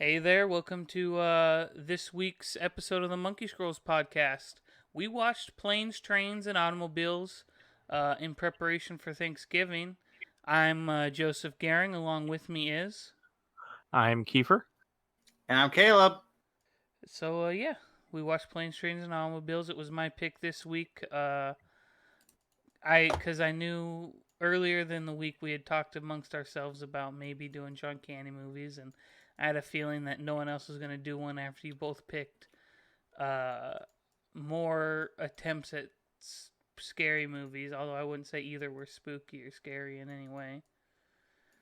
Hey there, welcome to this week's episode of the Monkeyscrolls podcast. We watched Planes, Trains, and Automobiles in preparation for Thanksgiving. I'm Joseph Gehring, along with me is. I'm Kiefer. And I'm Caleb. So, we watched Planes, Trains, and Automobiles. It was my pick this week. Because I knew earlier than the week we had talked amongst ourselves about maybe doing John Candy movies, and I had a feeling that no one else was going to do one after you both picked more attempts at scary movies, although I wouldn't say either were spooky or scary in any way.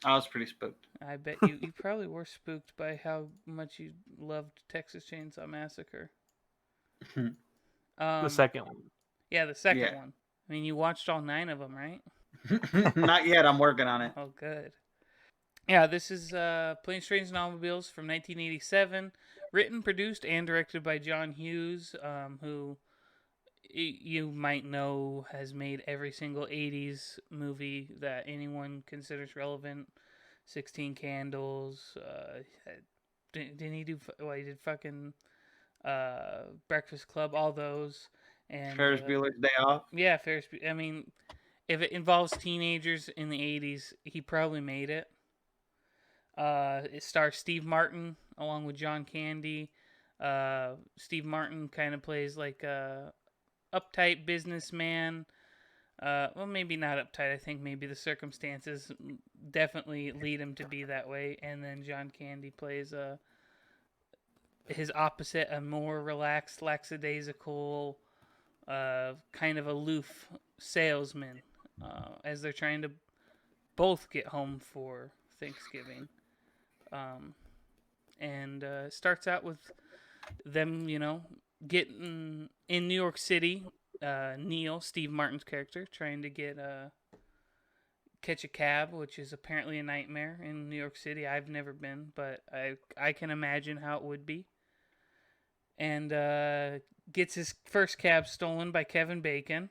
I was pretty spooked. I bet you probably were spooked by how much you loved Texas Chainsaw Massacre. The second one. Yeah, the second one. I mean, you watched all 9 of them, right? Not yet. I'm working on it. Oh, good. Yeah, this is Planes, Trains, and Automobiles from 1987. Written, produced, and directed by John Hughes, who you might know has made every single 80s movie that anyone considers relevant. 16 Candles. Didn't he do... Well, he did fucking Breakfast Club, all those. And Ferris Bueller's Day Off. Yeah, Ferris Bueller. I mean, if it involves teenagers in the 80s, he probably made it. It stars Steve Martin along with John Candy. Steve Martin kind of plays like a uptight businessman. Well, maybe not uptight. I think maybe the circumstances definitely lead him to be that way. And then John Candy plays his opposite, a more relaxed, lackadaisical, kind of aloof salesman, as they're trying to both get home for Thanksgiving. And starts out with them, getting in New York City. Neil, Steve Martin's character, trying to catch a cab, which is apparently a nightmare in New York City. I've never been, but I can imagine how it would be. And gets his first cab stolen by Kevin Bacon,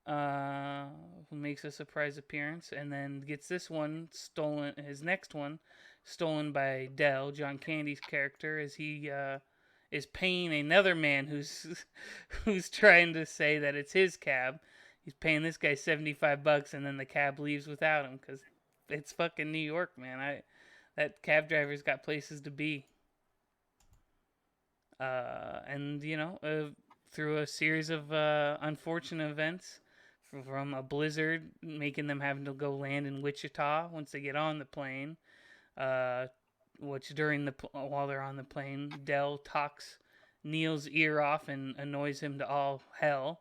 who makes a surprise appearance, and then gets this one stolen, his next one stolen by Dell, John Candy's character, as he is paying another man who's trying to say that it's his cab. He's paying this guy $75, and then the cab leaves without him because it's fucking New York, man. That cab driver's got places to be. And through a series of unfortunate events, from a blizzard making them having to go land in Wichita once they get on the plane. Which while they're on the plane, Dell talks Neil's ear off and annoys him to all hell.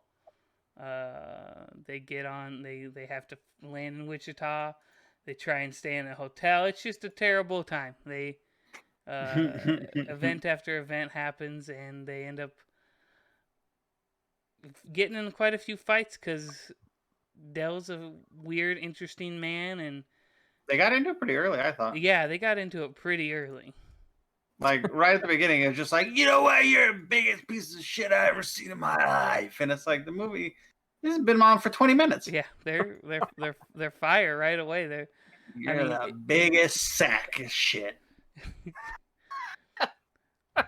They get on. They have to land in Wichita. They try and stay in a hotel. It's just a terrible time. Event after event happens, and they end up getting in quite a few fights because Dell's a weird, interesting man, and they got into it pretty early, I thought. Yeah, they got into it pretty early. Like, right at the beginning, it was just like, you know what, you're the biggest piece of shit I ever seen in my life. And it's like, the movie, this has been on for 20 minutes. Yeah, they're fire right away. You're the biggest sack of shit. I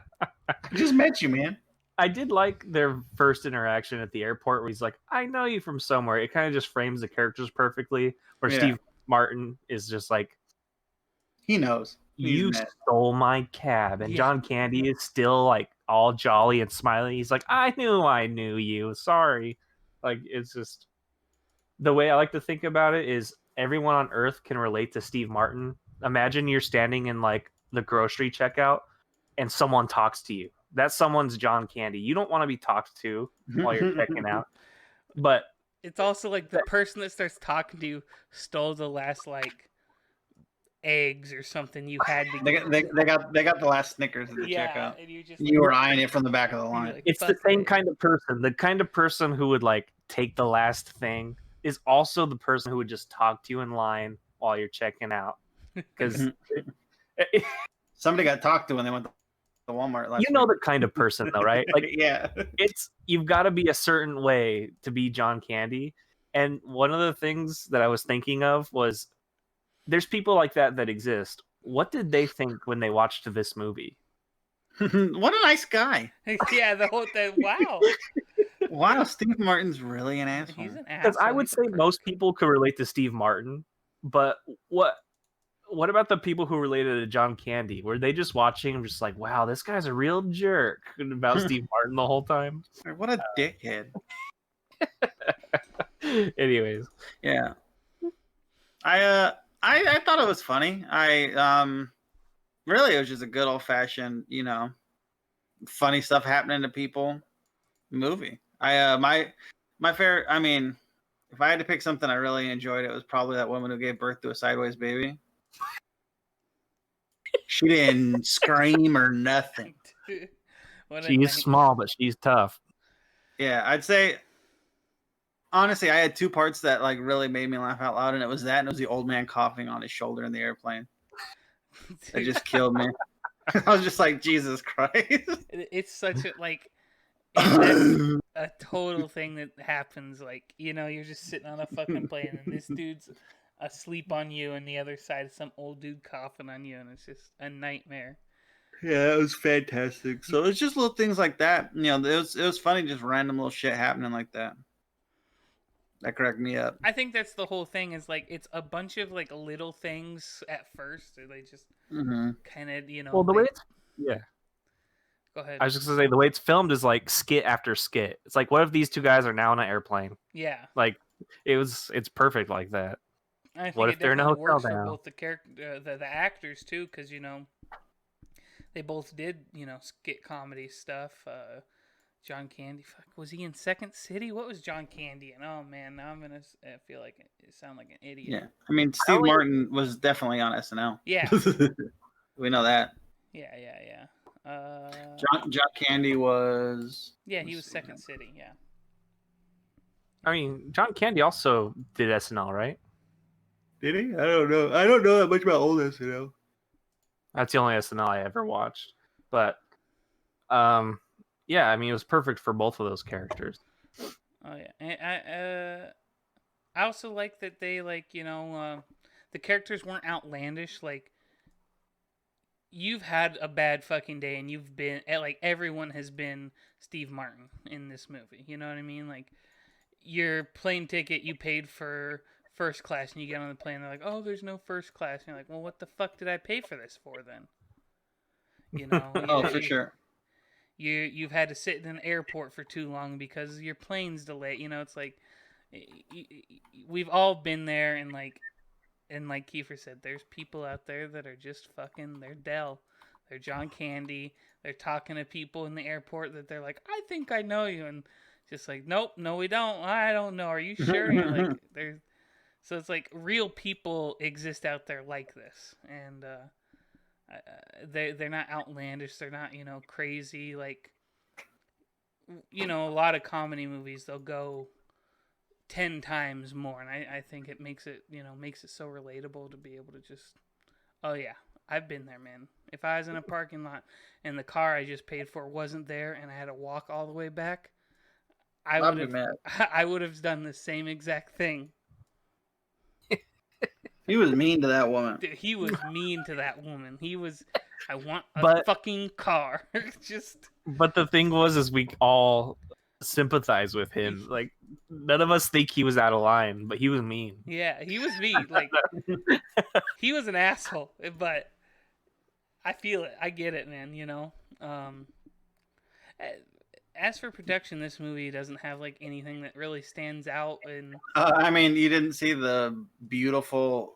just met you, man. I did like their first interaction at the airport where he's like, I know you from somewhere. It kind of just frames the characters perfectly. Where Steve Martin is just like, he knows. You stole my cab. And John Candy is still like all jolly and smiling. He's like, I knew you. Sorry. Like, it's just the way I like to think about it is everyone on Earth can relate to Steve Martin. Imagine you're standing in like the grocery checkout and someone talks to you. That someone's John Candy. You don't want to be talked to while you're checking out. But it's also like the person that starts talking to you stole the last like eggs or something you had to get. They got the last Snickers at the checkout. And you were eyeing it from the back of the line. Like, it's the same kind of person. The kind of person who would like take the last thing is also the person who would just talk to you in line while you're checking out. Because somebody got talked to when they went to Walmart last week. The kind of person though, right? Like, yeah, you've got to be a certain way to be John Candy. And one of the things that I was thinking of was there's people like that exist. what did they think when they watched this movie? What a nice guy. Yeah, the whole thing. Wow. Wow, Steve Martin's really an asshole. He's an Because asshole. I would He's a say prick. most people could relate to Steve Martin, but what about the people who related to John Candy? Were they just watching and just like, wow, this guy's a real jerk about Steve Martin the whole time? What a dickhead. Anyways, Yeah. I thought it was funny. Really it was just a good old fashioned, funny stuff happening to people movie. My favorite, I mean, if I had to pick something I really enjoyed, it was probably that woman who gave birth to a sideways baby. She didn't scream or nothing. What a she's night. small, but she's tough. Yeah, I'd say honestly, I had two parts that like really made me laugh out loud, and it was that, and it was the old man coughing on his shoulder in the airplane. It just killed me. I was just like, Jesus Christ. It's such a like. That's a total thing that happens. Like, you're just sitting on a fucking plane, and this dude's asleep on you, and the other side is some old dude coughing on you, and it's just a nightmare. Yeah, it was fantastic. So it's just little things like that. It was funny, just random little shit happening like that. That cracked me up. I think that's the whole thing. Is like it's a bunch of like little things at first, or they just kind of Well, the way it's Go ahead. I was just gonna say the way it's filmed is like skit after skit. It's like, what if these two guys are now on an airplane? Yeah, Like, it's perfect like that. I think What it if they're in a definitely hotel works for now? both the character, the actors too, because they both did skit comedy stuff. John Candy, fuck, was he in Second City? What was John Candy in? Oh man, now I'm gonna feel like it sound like an idiot. Yeah, I mean, Steve Martin was definitely on SNL. Yeah, we know that. yeah. John Candy was. Yeah, he was Second City. Yeah. I mean, John Candy also did SNL, right? Did he? I don't know. I don't know that much about old SNL. That's the only SNL I ever watched. But, yeah, I mean, it was perfect for both of those characters. Oh yeah, and I also like that they the characters weren't outlandish. Like, you've had a bad fucking day, and you've been like everyone has been Steve Martin in this movie. You know what I mean? Like, your plane ticket you paid for first class, and you get on the plane, they're like, "Oh, there's no first class." And you're like, "Well, what the fuck did I pay for this for then?" Oh, for sure. You've had to sit in an airport for too long because your plane's delayed. It's like we've all been there, and like Kiefer said, there's people out there that are just fucking. They're Dell, they're John Candy. They're talking to people in the airport that they're like, "I think I know you," and just like, "Nope, no, we don't. I don't know. Are you sure?" And you're like, "There's." So it's like real people exist out there like this, and they're not outlandish. They're not crazy. Like a lot of comedy movies, they'll go 10 times more, and I think it makes it so relatable to be able to just, oh yeah, I've been there, man. If I was in a parking lot and the car I just paid for wasn't there and I had to walk all the way back, I would have done the same exact thing. He was mean to that woman. Dude, he was mean to that woman. He was, I want a fucking car. But the thing was we all sympathize with him. Like, none of us think he was out of line, but he was mean. Yeah, he was mean. Like, he was an asshole, but I feel it. I get it, man. As for production, this movie doesn't have like anything that really stands out. And I mean, you didn't see the beautiful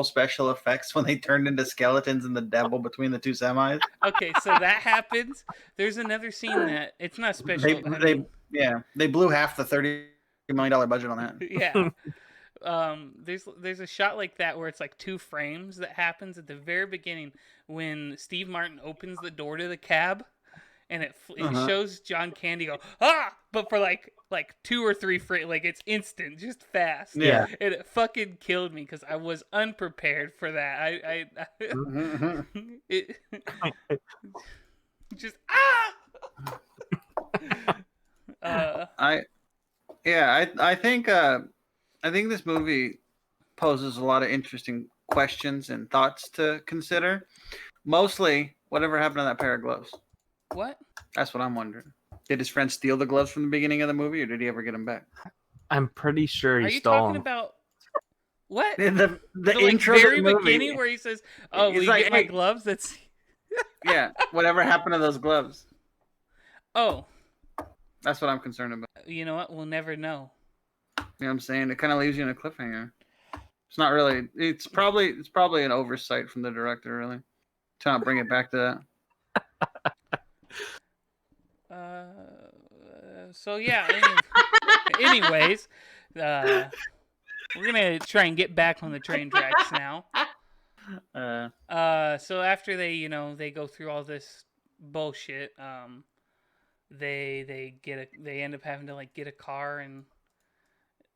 special effects when they turned into skeletons and the devil between the two semis. Okay, so that happens. There's another scene that it's not special. They blew half the $30 million budget on that. Yeah. There's a shot like that where it's like two frames that happens at the very beginning when Steve Martin opens the door to the cab, and it shows John Candy go, "Ah!" but for like 2 or 3 frames, like it's instant, just fast. Yeah. And it fucking killed me because I was unprepared for that. It just I think this movie poses a lot of interesting questions and thoughts to consider. Mostly, whatever happened to that pair of gloves? What? That's what I'm wondering. Did his friend steal the gloves from the beginning of the movie, or did he ever get them back? I'm pretty sure he Are you stole talking them. about what? The The intro very to the movie, beginning where he says, "Oh, he's will you like, get my "Hey." gloves?" That's Yeah, whatever happened to those gloves? oh, That's what I'm concerned about. you know what? We'll never know. You know what I'm saying? It kind of leaves you in a cliffhanger. It's not really. It's probably an oversight from the director, really, to not bring it back to So yeah. Anyways, we're gonna try and get back on the train tracks now. that. So after they go through all this bullshit, they end up having to like get a car, and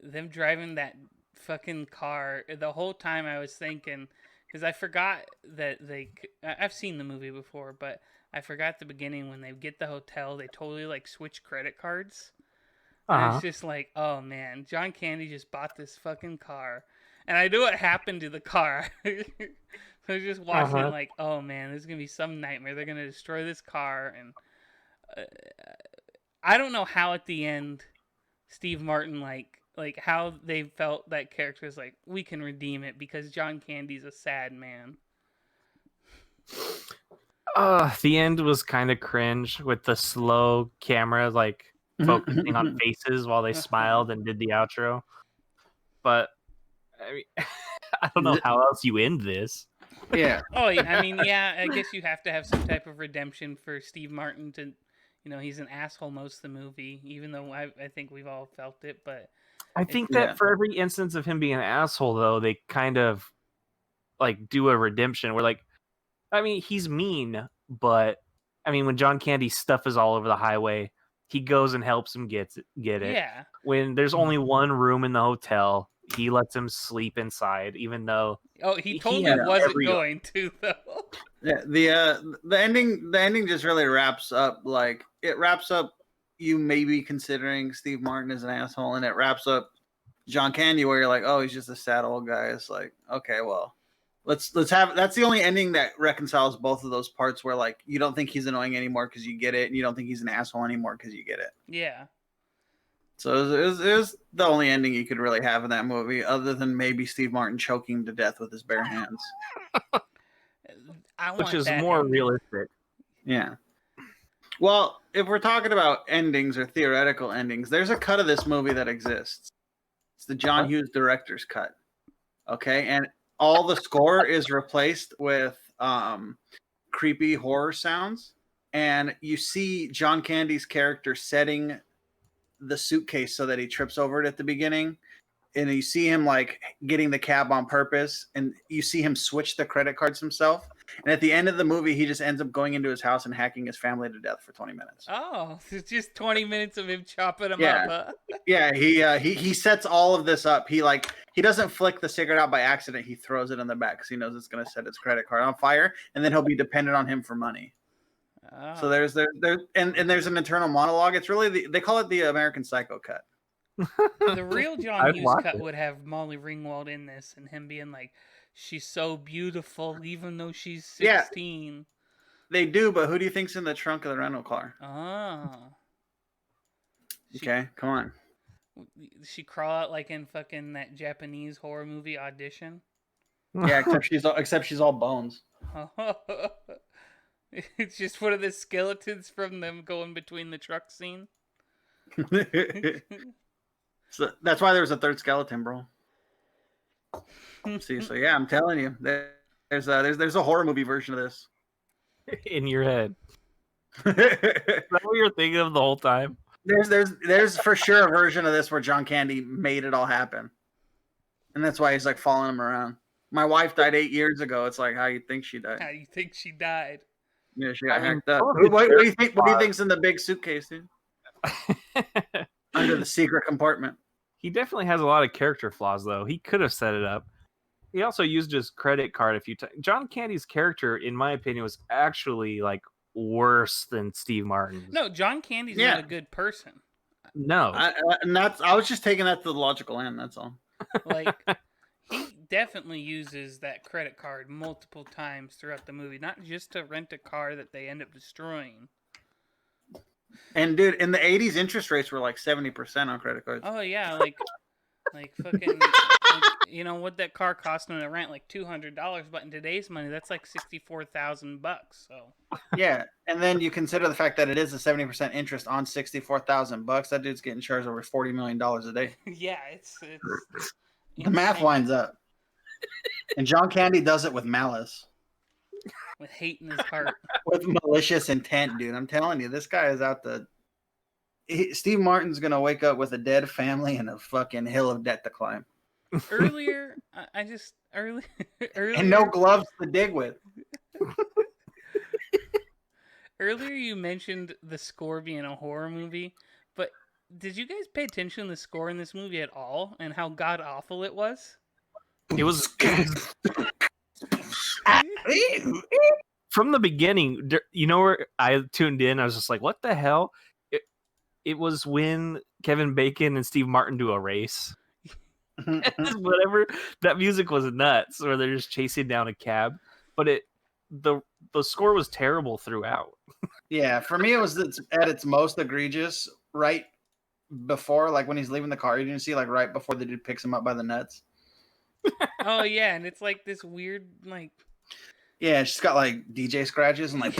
them driving that fucking car the whole time I was thinking, because I forgot that I've seen the movie before, but I forgot the beginning when they get the hotel, they totally like switch credit cards. And it's just like, oh man, John Candy just bought this fucking car. And I knew what happened to the car. So I was just watching it like, oh man, this is going to be some nightmare. They're going to destroy this car. And I don't know how at the end Steve Martin, like how they felt that character is like, we can redeem it because John Candy's a sad man. The end was kind of cringe with the slow camera, like focusing on faces while they smiled and did the outro. But I mean, I don't know how else you end this. Yeah. Oh, yeah. I mean, yeah. I guess you have to have some type of redemption for Steve Martin to, he's an asshole most of the movie. Even though I think we've all felt it, but I think that for every instance of him being an asshole, though, they kind of like do a redemption where, like, I mean, he's mean, but I mean, when John Candy's stuff is all over the highway, he goes and helps him get it. Yeah. When there's only one room in the hotel, he lets him sleep inside, even though he totally wasn't going to, though. Yeah, the ending just really wraps up, like, it wraps up you maybe considering Steve Martin as an asshole, and it wraps up John Candy where you're like, oh, he's just a sad old guy. It's like, okay, well, let's have, that's the only ending that reconciles both of those parts where, like, you don't think he's annoying anymore because you get it, and you don't think he's an asshole anymore because you get it. Yeah. So it was the only ending you could really have in that movie, other than maybe Steve Martin choking to death with his bare hands. Which is more realistic. Yeah. Well, if we're talking about endings or theoretical endings, there's a cut of this movie that exists. It's the John Hughes director's cut. Okay, and all the score is replaced with creepy horror sounds, and you see John Candy's character setting the suitcase so that he trips over it at the beginning, and you see him like getting the cab on purpose, and you see him switch the credit cards himself, and at the end of the movie he just ends up going into his house and hacking his family to death for 20 minutes. Oh, it's just 20 minutes of him chopping them up, huh? Yeah, he sets all of this up. He doesn't flick the cigarette out by accident. He throws it in the back because he knows it's going to set his credit card on fire, and then he'll be dependent on him for money. Oh. So there's there's an internal monologue. It's really they call it the American Psycho cut. The real John Hughes cut would have Molly Ringwald in this, and him being like, she's so beautiful even though she's 16. Yeah, they do, but who do you think's in the trunk of the rental car? Oh. Okay, come on. She crawl out like in fucking that Japanese horror movie Audition? Yeah, except she's all bones. It's just one of the skeletons from them going between the truck scene. So that's why there was a third skeleton, bro. See, so yeah, I'm telling you, there's a horror movie version of this in your head. Is that what you're thinking of the whole time? There's for sure a version of this where John Candy made it all happen, and that's why he's like following him around. My wife died 8 years ago. It's like, how you think she died? How you think she died? Yeah, she got hacked up. What do you think? What do you think's in the big suitcase, dude? Under the secret compartment. He definitely has a lot of character flaws, though. He could have set it up. He also used his credit card a few times. John Candy's character, in my opinion, was actually like worse than Steve Martin's. No, John Candy's not a good person. No, I was just taking that to the logical end. That's all. Like definitely uses that credit card multiple times throughout the movie, not just to rent a car that they end up destroying. And dude, in the 80s, interest rates were like 70% on credit cards. Oh yeah, like fucking like what that car cost them to rent like $200, but in today's money that's like $64,000. So Yeah, and then you consider the fact that it is a 70% interest on $64,000. That dude's getting charged over $40 million a day. yeah, it's The math insane. lines up. And John Candy does it with malice, With hate in his heart. with malicious intent, dude. I'm telling you, this guy is out to. Steve Martin's gonna wake up with a dead family and a fucking hill of debt to climb, Earlier, earlier, and no gloves to dig with. Earlier, you mentioned the score being a horror movie, but did you guys pay attention to the score in this movie at all and how god awful it was? It was from the beginning. You know where I tuned in? I was just like, "What the hell?" It was when Kevin Bacon and Steve Martin do a race. Whatever, that music was nuts. Where they're just chasing down a cab, but the score was terrible throughout. Yeah, for me, it was at its most egregious right before, like when he's leaving the car. You didn't see like right before the dude picks him up by the nuts. Oh yeah, and it's like this weird like. Yeah, she's got like DJ scratches and like.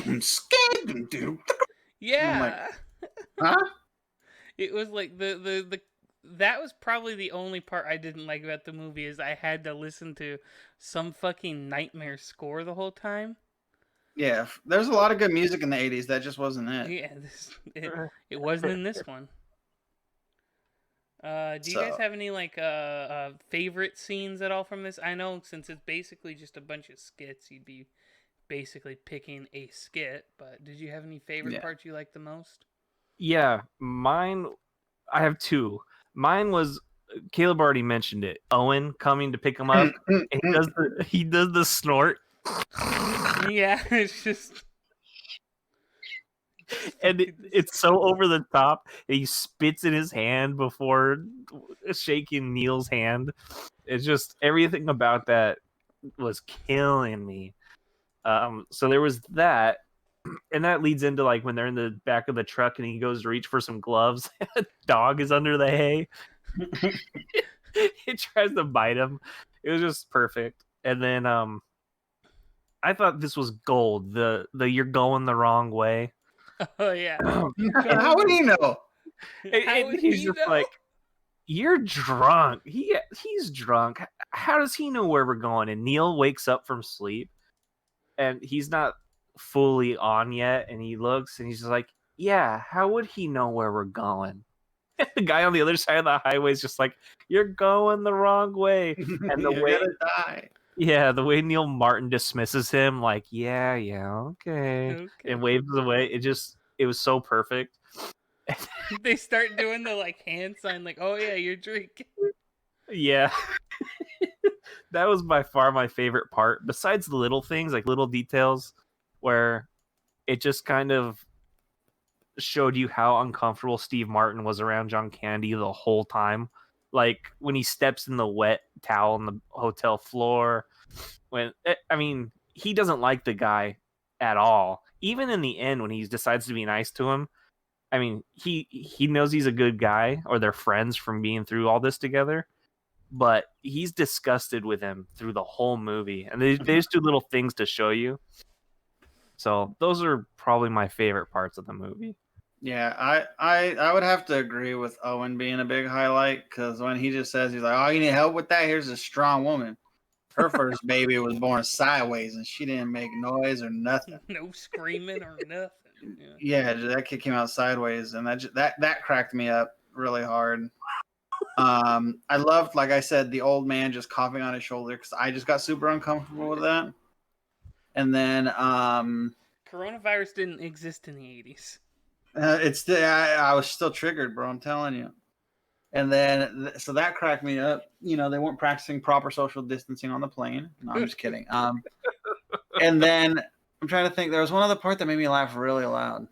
Yeah. I'm like, huh? It was like the that was probably the only part I didn't like about the movie is I had to listen to some fucking nightmare score the whole time. Yeah, there's a lot of good music in the 80s. That just wasn't it. Yeah, it wasn't in this one. Do you guys have any like favorite scenes at all from this? I know since it's basically just a bunch of skits, you'd be basically picking a skit. But did you have any favorite parts you liked the most? Yeah, mine. I have two. Mine was Caleb already mentioned it. Owen coming to pick him up. And he does the snort. Yeah, it's just. And it's so over the top. And he spits in his hand before shaking Neil's hand. It's just everything about that was killing me. So there was that. And that leads into like when they're in the back of the truck and he goes to reach for some gloves. A dog is under the hay. It tries to bite him. It was just perfect. And then I thought this was gold. The you're going the wrong way. Oh yeah. How would he know? He's just like, you're drunk. He's drunk. How does he know where we're going? And Neil wakes up from sleep and he's not fully on yet, and he looks and he's just like, yeah, how would he know where we're going? The guy on the other side of the highway is just like, you're going the wrong way. And the way the way Neil Martin dismisses him, like, yeah, okay, and waves away, it was so perfect. They start doing the like hand sign, like, oh yeah, you're drinking. Yeah. That was by far my favorite part, besides the little things, like little details where it just kind of showed you how uncomfortable Steve Martin was around John Candy the whole time. Like when he steps in the wet towel on the hotel floor, he doesn't like the guy at all. Even in the end when he decides to be nice to him, I mean, he knows he's a good guy, or they're friends from being through all this together, but he's disgusted with him through the whole movie. And they just do little things to show you. So those are probably my favorite parts of the movie. Yeah, I would have to agree with Owen being a big highlight, because when he just says, he's like, oh, you need help with that? Here's a strong woman. Her first baby was born sideways, and she didn't make noise or nothing. No screaming or nothing. Yeah, that kid came out sideways, and that cracked me up really hard. I loved, like I said, the old man just coughing on his shoulder, because I just got super uncomfortable with that. And then coronavirus didn't exist in the 80s. I was still triggered, bro. I'm telling you. And then so that cracked me up. They weren't practicing proper social distancing on the plane. No, I'm just kidding. And then I'm trying to think. There was one other part that made me laugh really loud.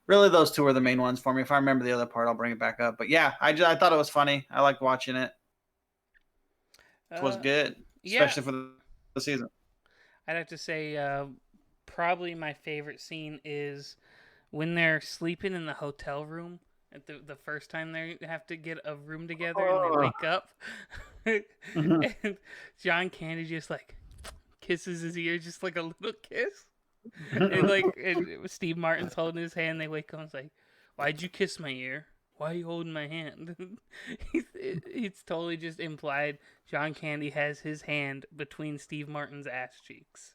Really, those two are the main ones for me. If I remember the other part, I'll bring it back up. But yeah, I thought it was funny. I liked watching it. was good, Yeah, especially for the season. I'd have to say probably my favorite scene is when they're sleeping in the hotel room at the first time they have to get a room together and they Oh. wake up. And John Candy just like kisses his ear just like a little kiss. And like Steve Martin's holding his hand, they wake up and it's like, "Why'd you kiss my ear? Why are you holding my hand?" It's totally just implied John Candy has his hand between Steve Martin's ass cheeks.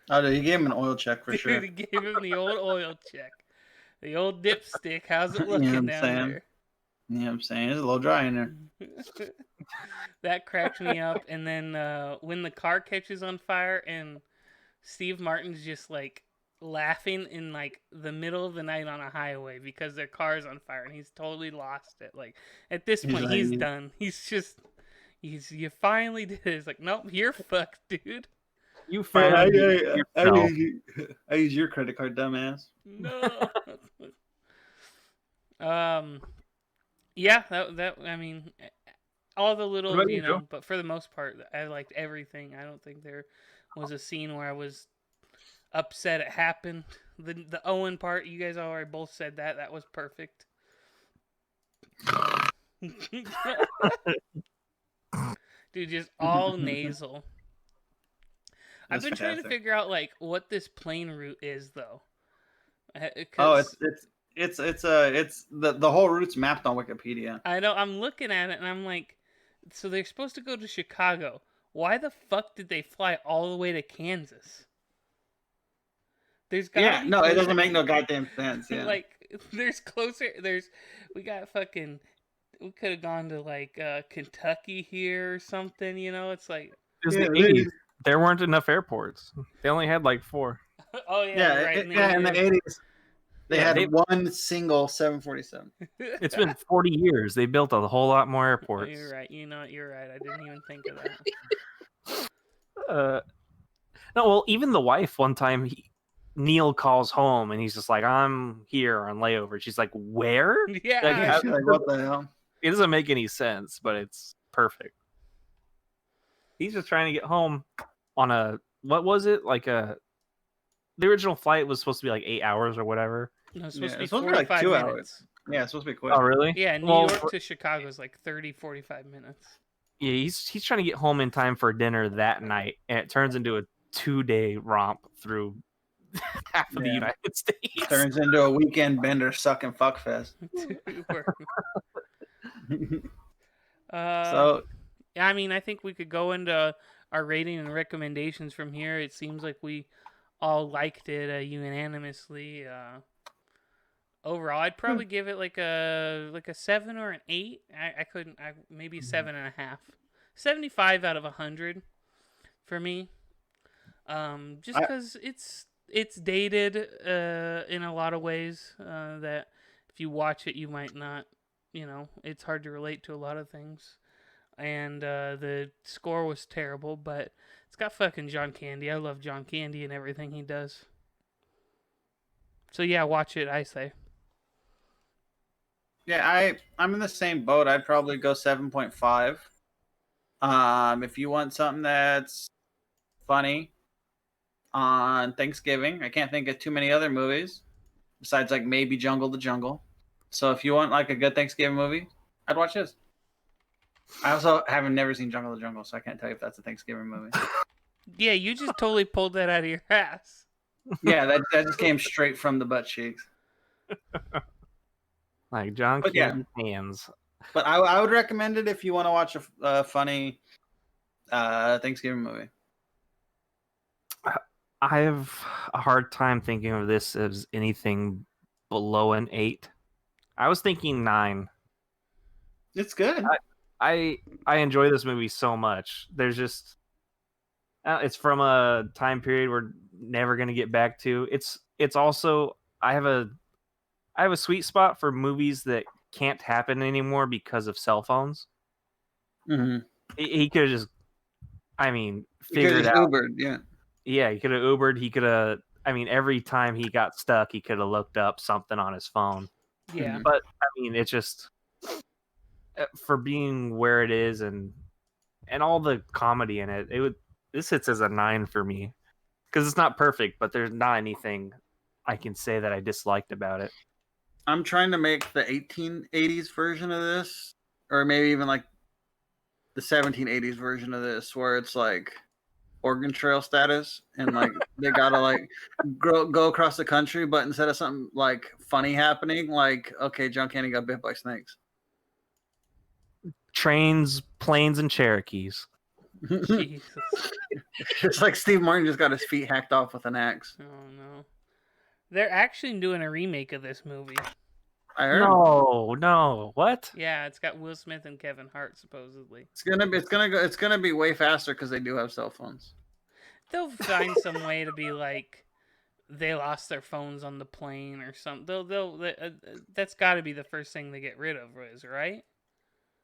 Oh, dude, he gave him an oil check for Dude, sure. he gave him the old oil check. The old dipstick. How's it You know what looking I'm down saying? there? You know what I'm saying? It's a little dry in there. That cracked me up. And then when the car catches on fire and Steve Martin's just like laughing in like the middle of the night on a highway because their car's on fire and he's totally lost it. Like at this point, he's done. You finally did it. It's like, nope, you're fucked, dude. You finally I use your credit card, dumbass. No. Yeah, that I mean, all the little, you know, but for the most part, I liked everything. I don't think there was a scene where I was upset it happened. The Owen part, you guys already both said that. That was perfect. Dude, just all nasal. I've been trying to figure out like what this plane route is though. Oh, it's the whole route's mapped on Wikipedia. I know. I'm looking at it and I'm like, so they're supposed to go to Chicago. Why the fuck did they fly all the way to Kansas? There's gotta be it doesn't make no goddamn sense. Yeah, like there's closer. We got fucking. We could have gone to like Kentucky here or something. You know, it's like it was the 80s. There weren't enough airports. They only had like 4. Oh yeah, right. In the 80s. They had one single 747. It's been 40 years. They built a whole lot more airports. You're right. You know, you're right. I didn't even think of that. No, well, even the wife one time, Neil calls home and he's just like, "I'm here on layover." She's like, "Where?" Yeah. Like, what the hell? It doesn't make any sense, but it's perfect. He's just trying to get home on a, what was it? Like the original flight was supposed to be like 8 hours or whatever. No, it's supposed to be 45 like 2 minutes. Hours. Yeah, it's supposed to be quick. Oh, really? Yeah, New York to Chicago is like 30, 45 minutes. Yeah, he's trying to get home in time for dinner that night, and it turns into a 2-day romp through half of the United States. Turns into a weekend bender sucking fuckfest. So, I mean, I think we could go into our rating and recommendations from here. It seems like we all liked it unanimously. Overall, I'd probably give it like a 7 or an 8. Maybe 7.5. 75 out of 100 for me. Just because it's dated in a lot of ways that if you watch it, you might not. You know, it's hard to relate to a lot of things. And the score was terrible, but it's got fucking John Candy. I love John Candy and everything he does. So yeah, watch it, I say. Yeah, I'm in the same boat. I'd probably go 7.5. If you want something that's funny on Thanksgiving, I can't think of too many other movies besides like maybe Jungle the Jungle. So if you want like a good Thanksgiving movie, I'd watch this. I also haven't never seen Jungle the Jungle, so I can't tell you if that's a Thanksgiving movie. Yeah, you just totally pulled that out of your ass. Yeah, that just came straight from the butt cheeks. Like John Candy hands. But I would recommend it if you want to watch a funny Thanksgiving movie. I have a hard time thinking of this as anything below an 8. I was thinking 9. It's good. I enjoy this movie so much. There's just it's from a time period we're never going to get back to. It's also I have a sweet spot for movies that can't happen anymore because of cell phones. Mm-hmm. He could have just, figured out. Ubered, yeah, he could have Ubered. He could have. Every time he got stuck, he could have looked up something on his phone. Yeah, but it's just for being where it is and and all the comedy in it. This hits as a 9 for me because it's not perfect, but there's not anything I can say that I disliked about it. I'm trying to make the 1880s version of this, or maybe even like the 1780s version of this, where it's like Oregon Trail status, and like they gotta like go across the country, but instead of something like funny happening, like okay, John Candy got bit by snakes. Trains, planes, and Cherokees. Jesus. It's like Steve Martin just got his feet hacked off with an axe. Oh no. They're actually doing a remake of this movie. I heard. No, what? Yeah, it's got Will Smith and Kevin Hart supposedly. It's gonna be way faster because they do have cell phones. They'll find some way to be like they lost their phones on the plane or something. That's got to be the first thing they get rid of, right?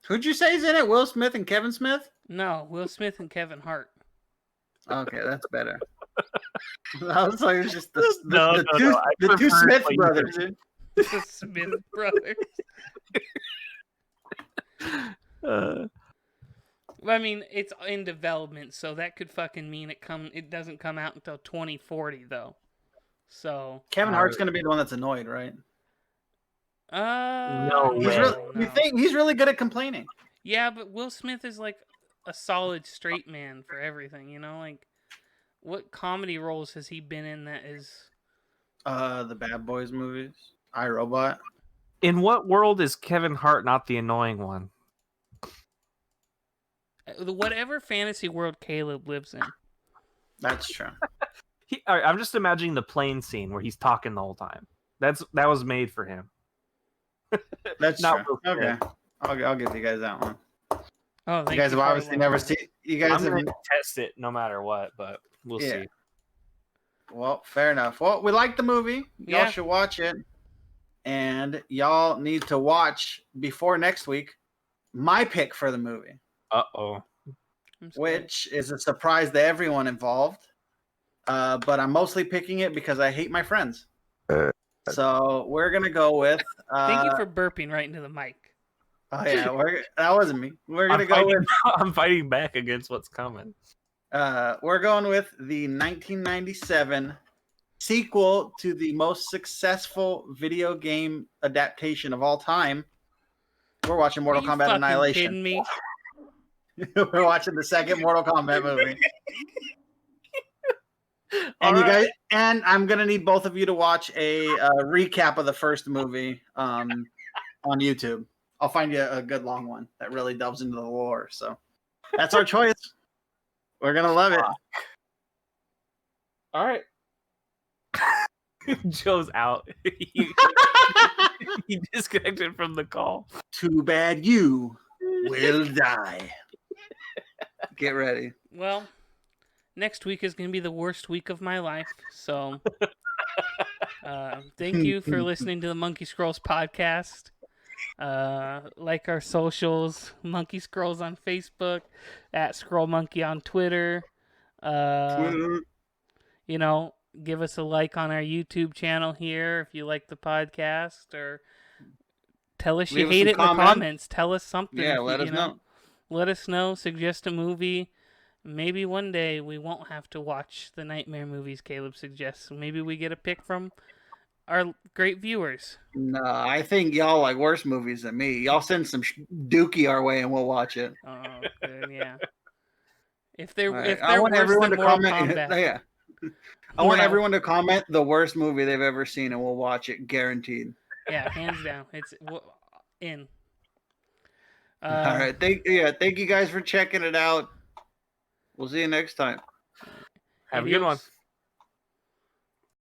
Who'd you say is in it? Will Smith and Kevin Smith? No, Will Smith and Kevin Hart. Okay, that's better. I was like, it's just the I two prefer Smith what you brothers. did. The Smith brothers. I mean, it's in development, so that could fucking mean it doesn't come out until 2040 though. So Kevin Hart's gonna be the one that's annoyed, right? No He's way. he's really good at complaining. Yeah, but Will Smith is like a solid straight man for everything, you know? Like, what comedy roles has he been in that is... The Bad Boys movies. iRobot. In what world is Kevin Hart not the annoying one? Whatever fantasy world Caleb lives in. That's true. I'm just imagining the plane scene where he's talking the whole time. That was made for him. That's Not true. Okay. I'll give you guys that one. Oh, you guys have obviously never seen. You guys I'm have gonna test it no matter what, but we'll see. Well, fair enough. Well, we like the movie. Y'all Yeah. should watch it, and y'all need to watch before next week my pick for the movie, which is a surprise to everyone involved. But I'm mostly picking it because I hate my friends. So we're gonna go with. Thank you for burping right into the mic. Oh yeah, that wasn't me. We're gonna go with. I'm fighting back against what's coming. We're going with the 1997 sequel to the most successful video game adaptation of all time. We're watching Mortal Kombat Annihilation. Kidding me? We're watching the second Mortal Kombat movie. And and I'm gonna need both of you to watch a recap of the first movie on YouTube. I'll find you a good long one that really delves into the lore. So that's our choice. We're gonna love it. All right. Joe's out. He disconnected from the call. Too bad you will die. Get ready. Well, next week is going to be the worst week of my life. So, thank you for listening to the Monkeyscrolls podcast. Like our socials, Monkeyscrolls on Facebook, @ScrollMonkey on Twitter. You know, give us a like on our YouTube channel here if you like the podcast, or tell us you hate it in the comments. Tell us something. Yeah, let us know. Let us know. Suggest a movie. Maybe one day we won't have to watch the nightmare movies Caleb suggests. Maybe we get a pick from our great viewers. No, I think y'all like worse movies than me. Y'all send some Dookie our way and we'll watch it. Oh, good, yeah. If they're I want everyone to comment. Kombat, Yeah, I want everyone to comment the worst movie they've ever seen, and we'll watch it, guaranteed. Yeah, hands down. It's in. All right, thank you guys for checking it out. We'll see you next time. Have a good one.